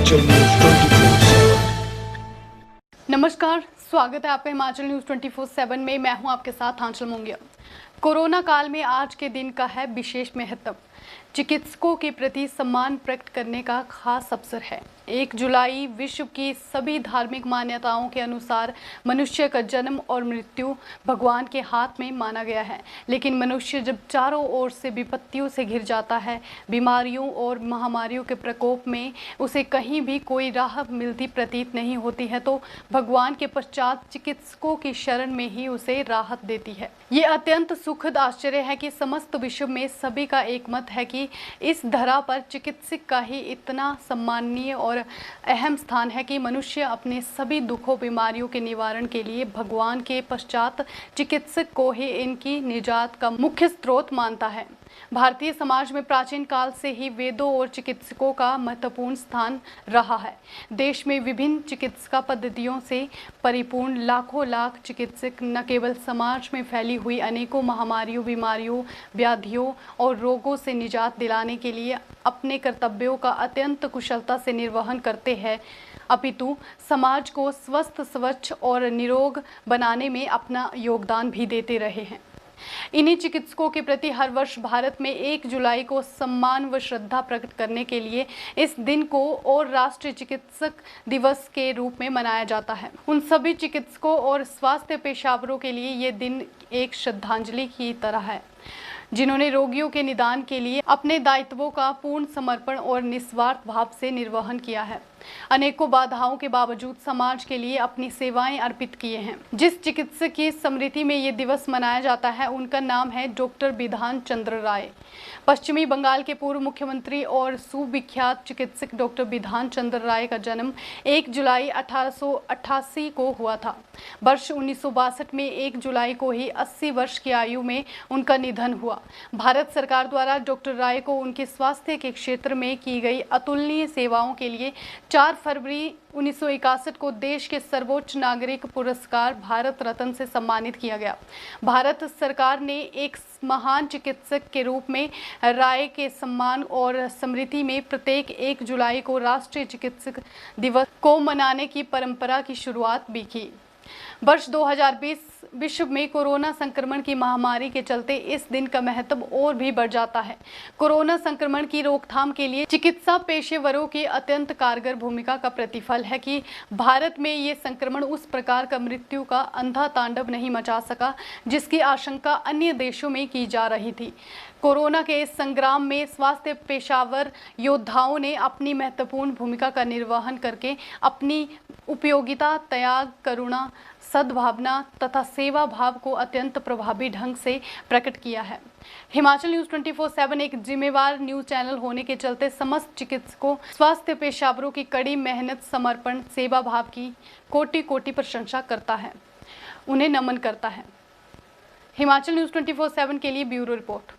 Himachal news 24/7। नमस्कार, स्वागत है आपका हिमाचल न्यूज 24/7 में। मैं हूं आपके साथ आंचल मुंगिया। कोरोना काल में आज के दिन का है विशेष महत्व। चिकित्सकों के प्रति सम्मान प्रकट करने का खास अवसर है। 1 जुलाई विश्व की सभी धार्मिक मान्यताओं के अनुसार मनुष्य का जन्म और मृत्यु भगवान के हाथ में माना गया है। लेकिन मनुष्य जब चारों ओर से विपत्तियों से घिर जाता है, बीमारियों और महामारियों के प्रकोप में उसे कहीं भी कोई राहत मिलती प्रतीत नहीं होती है, तो भगवान के पश्चात चिकित्सकों की शरण में ही उसे राहत देती है। ये अत्यंत सुखद आश्चर्य है कि समस्त विश्व में सभी का एक मत है कि इस धरा पर चिकित्सक का ही इतना सम्माननीय और अहम स्थान है कि मनुष्य अपने सभी दुखों बीमारियों के निवारण के लिए भगवान के पश्चात चिकित्सक को ही इनकी निजात का मुख्य स्रोत मानता है। भारतीय समाज में प्राचीन काल से ही वेदों और चिकित्सकों का महत्वपूर्ण स्थान रहा है। देश में विभिन्न चिकित्सा पद्धतियों से परिपूर्ण लाखों लाख चिकित्सक न केवल समाज में फैली हुई अनेकों महामारियों, बीमारियों, व्याधियों और रोगों से निजात दिलाने के लिए अपने कर्तव्यों का अत्यंत कुशलता से निर्वहन करते हैं, अपितु समाज को स्वस्थ, स्वच्छ और निरोग बनाने में अपना योगदान भी देते रहे हैं। इन्हीं चिकित्सकों के प्रति हर वर्ष भारत में 1 जुलाई को सम्मान व श्रद्धा प्रकट करने के लिए इस दिन को और राष्ट्रीय चिकित्सक दिवस के रूप में मनाया जाता है। उन सभी चिकित्सकों और स्वास्थ्य पेशेवरों के लिए ये दिन एक श्रद्धांजलि की तरह है, जिन्होंने रोगियों के निदान के लिए अपने दायित्वों का पूर्ण समर्पण और निस्वार्थ भाव से निर्वहन किया है। अनेकों बाधाओं के बावजूद समाज के लिए अपनी सेवाएं अर्पित किए हैं। जिस चिकित्सक की स्मृति में ये दिवस मनाया जाता है, उनका नाम है डॉक्टर बिधान चंद्र राय। पश्चिमी बंगाल के पूर्व मुख्यमंत्री और सुविख्यात चिकित्सक डॉक्टर बिधान चंद्र राय का जन्म 1 जुलाई 1888 को हुआ था। वर्ष 1962 में 1 जुलाई को ही 80 वर्ष की आयु में उनका निधन हुआ। भारत सरकार द्वारा डॉक्टर राय को उनके स्वास्थ्य के क्षेत्र में की गई अतुलनीय सेवाओं के लिए 4 फरवरी 1961 को देश के सर्वोच्च नागरिक पुरस्कार भारत रत्न से सम्मानित किया गया। भारत सरकार ने एक महान चिकित्सक के रूप में राय के सम्मान और स्मृति में प्रत्येक 1 जुलाई को राष्ट्रीय चिकित्सक दिवस को मनाने की परंपरा की शुरुआत भी की। वर्ष 2020 विश्व में कोरोना संक्रमण की महामारी के चलते इस दिन का महत्व और भी बढ़ जाता है। कोरोना संक्रमण की रोकथाम के लिए चिकित्सा पेशेवरों की अत्यंत कारगर भूमिका का प्रतिफल है कि भारत में ये संक्रमण उस प्रकार का मृत्यु का अंधा तांडव नहीं मचा सका, जिसकी आशंका अन्य देशों में की जा रही थी। कोरोना के इस संग्राम में स्वास्थ्य पेशेवर योद्धाओं ने अपनी महत्वपूर्ण भूमिका का निर्वहन करके अपनी उपयोगिता, त्याग, करुणा, सद्भावना तथा सेवा भाव को अत्यंत प्रभावी ढंग से प्रकट किया है। हिमाचल न्यूज 24/7 एक जिम्मेवार न्यूज चैनल होने के चलते समस्त चिकित्सकों, स्वास्थ्य पेशेवरों की कड़ी मेहनत, समर्पण, सेवा भाव की कोटि कोटि प्रशंसा करता है, उन्हें नमन करता है। हिमाचल न्यूज 24/7 के लिए ब्यूरो रिपोर्ट।